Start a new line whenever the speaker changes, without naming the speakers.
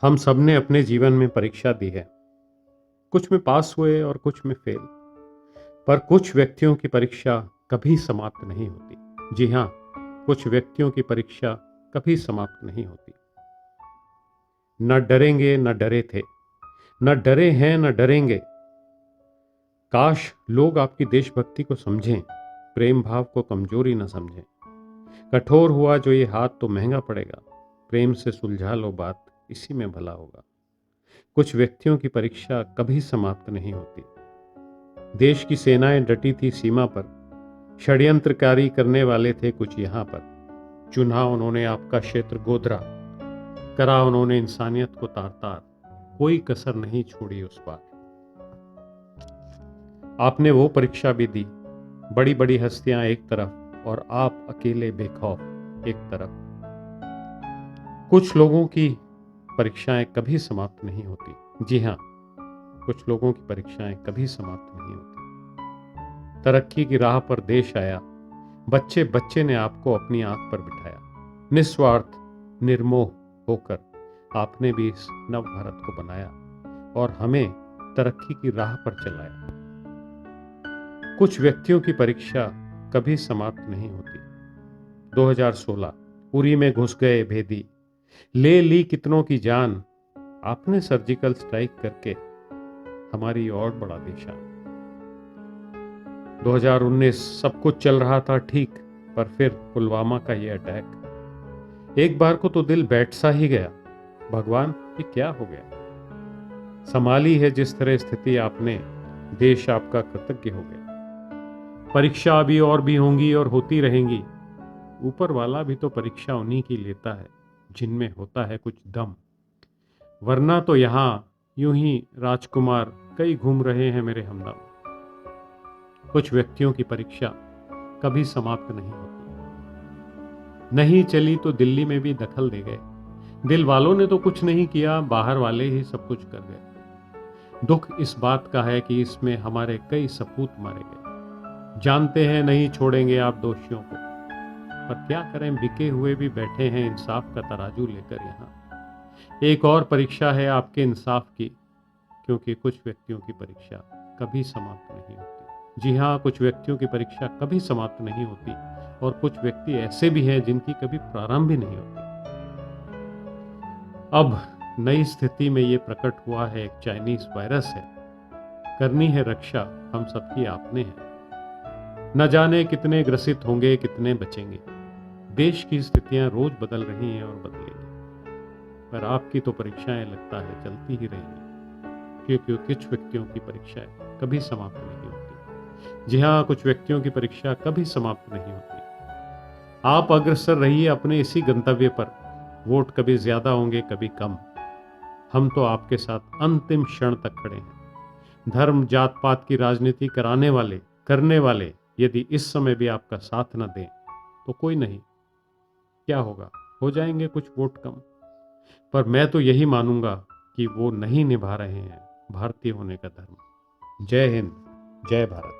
हम सब ने अपने जीवन में परीक्षा दी है। कुछ में पास हुए और कुछ में फेल। पर कुछ व्यक्तियों की परीक्षा कभी समाप्त नहीं होती। जी हाँ, कुछ व्यक्तियों की परीक्षा कभी समाप्त नहीं होती। न डरेंगे न डरे थे, न डरे हैं न डरेंगे। काश लोग आपकी देशभक्ति को समझें, प्रेम भाव को कमजोरी न समझें। कठोर हुआ जो ये हाथ तो महंगा पड़ेगा। प्रेम से सुलझा लो बात, इसी में भला होगा। कुछ व्यक्तियों की परीक्षा कभी समाप्त नहीं होती। देश की सेनाएं डटी थी सीमा पर, षड्यंत्रकारी करने वाले थे कुछ यहाँ पर। चुना उन्होंने आपका क्षेत्र गोदरा, करा उन्होंने इंसानियत को तार तार, कोई कसर नहीं छोड़ी उस बार। आपने वो परीक्षा भी दी, बड़ी बड़ी हस्तियां एक तरफ और आप अकेले बेखौफ एक तरफ। कुछ लोगों की परीक्षाएं कभी समाप्त नहीं होती। जी हाँ, कुछ लोगों की परीक्षाएं कभी समाप्त नहीं होती। तरक्की की राह पर देश आया, बच्चे बच्चे ने आपको अपनी आंख पर बिठाया। निस्वार्थ निर्मोह होकर आपने भी इस नव भारत को बनाया और हमें तरक्की की राह पर चलाया। कुछ व्यक्तियों की परीक्षा कभी समाप्त नहीं होती। 2016 उरी में घुस गए भेदी, ले ली कितनों की जान। आपने सर्जिकल स्ट्राइक करके हमारी और बढ़ा दी शान। 2019 सब कुछ चल रहा था ठीक, पर फिर पुलवामा का ये अटैक। एक बार को तो दिल बैठ सा ही गया, भगवान ये क्या हो गया। संभाली है जिस तरह स्थिति आपने, देश आपका कृतज्ञ हो गया। परीक्षा अभी और भी होंगी और होती रहेंगी। ऊपर वाला भी तो परीक्षा उन्हीं की लेता है जिनमें होता है कुछ दम। वरना तो यहाँ यूं ही राजकुमार कई घूम रहे हैं मेरे हमदम। कुछ व्यक्तियों की परीक्षा कभी समाप्त नहीं होती। नहीं चली तो दिल्ली में भी दखल दे गए। दिल वालों ने तो कुछ नहीं किया, बाहर वाले ही सब कुछ कर गए। दुख इस बात का है कि इसमें हमारे कई सपूत मारे गए। जानते हैं नहीं छोड़ेंगे आप दोषियों को, पर क्या करें, बिके हुए भी बैठे हैं इंसाफ का तराजू लेकर यहाँ। एक और परीक्षा है आपके इंसाफ की, क्योंकि कुछ व्यक्तियों की परीक्षा कभी समाप्त नहीं होती। जी हाँ, कुछ व्यक्तियों की परीक्षा कभी समाप्त नहीं होती और कुछ व्यक्ति ऐसे भी हैं जिनकी कभी प्रारंभ ही नहीं होती। अब नई स्थिति में ये प्रकट हुआ है, एक चाइनीज वायरस है। करनी है रक्षा हम सबकी आपने है। न जाने कितने ग्रसित होंगे, कितने बचेंगे। देश की स्थितियां रोज बदल रही हैं और बदलेंगी, पर आपकी तो परीक्षाएं लगता है चलती ही रहेंगी, क्योंकि कुछ व्यक्तियों की परीक्षाएं कभी समाप्त नहीं होती। जी हाँ, कुछ व्यक्तियों की परीक्षा कभी समाप्त नहीं होती। आप अग्रसर रहिए अपने इसी गंतव्य पर। वोट कभी ज्यादा होंगे कभी कम, हम तो आपके साथ अंतिम क्षण तक खड़े हैं। धर्म जात पात की राजनीति करने वाले यदि इस समय भी आपका साथ न दें तो कोई नहीं, क्या होगा, हो जाएंगे कुछ वोट कम। पर मैं तो यही मानूंगा कि वो नहीं निभा रहे हैं भारतीय होने का धर्म। जय हिंद, जय भारत।